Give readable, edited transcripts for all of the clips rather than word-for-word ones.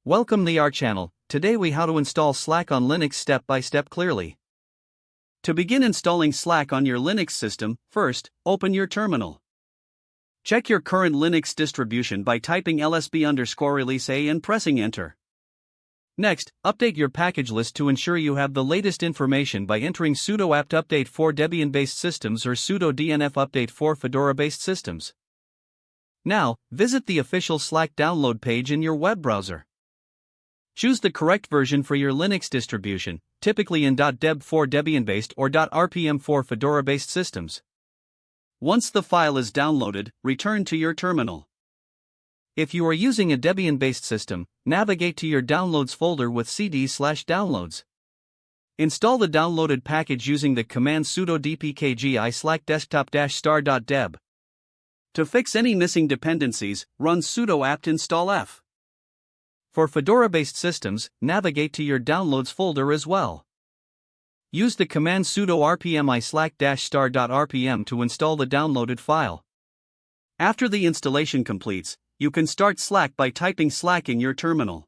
Welcome to our channel. Today we how to install Slack on Linux step by step clearly. To begin installing Slack on your Linux system, first, open your terminal. Check your current Linux distribution by typing lsb_release a and pressing enter. Next, update your package list to ensure you have the latest information by entering sudo apt update for Debian-based systems or sudo dnf update for Fedora-based systems. Now, visit the official Slack download page in your web browser. Choose the correct version for your Linux distribution, typically in .deb for Debian-based or .rpm for Fedora-based systems. Once the file is downloaded, return to your terminal. If you are using a Debian-based system, navigate to your Downloads folder with cd/downloads. Install the downloaded package using the command sudo dpkgi slack desktop-star.deb. To fix any missing dependencies, run sudo apt install f. For Fedora-based systems, navigate to your Downloads folder as well. Use the command sudo rpmi slack-star.rpm to install the downloaded file. After the installation completes, you can start Slack by typing Slack in your terminal.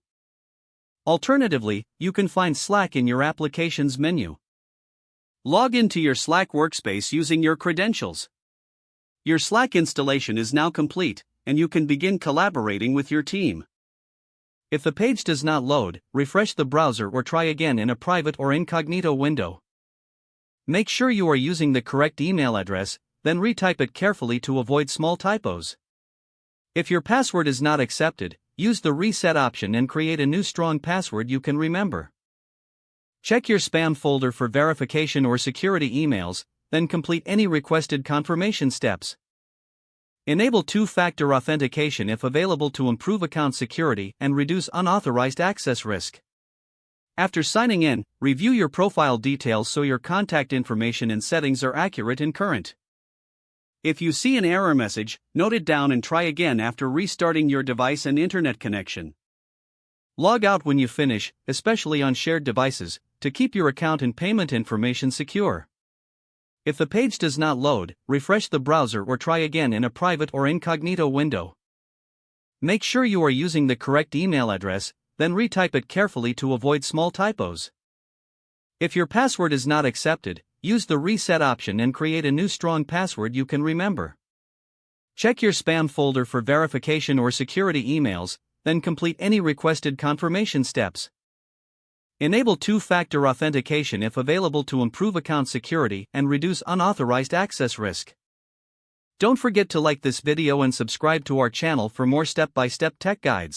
Alternatively, you can find Slack in your Applications menu. Log into your Slack workspace using your credentials. Your Slack installation is now complete, and you can begin collaborating with your team. If the page does not load, refresh the browser or try again in a private or incognito window. Make sure you are using the correct email address, then retype it carefully to avoid small typos. If your password is not accepted, use the reset option and create a new strong password you can remember. Check your spam folder for verification or security emails, then complete any requested confirmation steps. Enable two-factor authentication if available to improve account security and reduce unauthorized access risk. After signing in, review your profile details so your contact information and settings are accurate and current. If you see an error message, note it down and try again after restarting your device and internet connection. Log out when you finish, especially on shared devices, to keep your account and payment information secure. If the page does not load, refresh the browser or try again in a private or incognito window. Make sure you are using the correct email address, then retype it carefully to avoid small typos. If your password is not accepted, use the reset option and create a new strong password you can remember. Check your spam folder for verification or security emails, then complete any requested confirmation steps. Enable two-factor authentication if available to improve account security and reduce unauthorized access risk. Don't forget to like this video and subscribe to our channel for more step-by-step tech guides.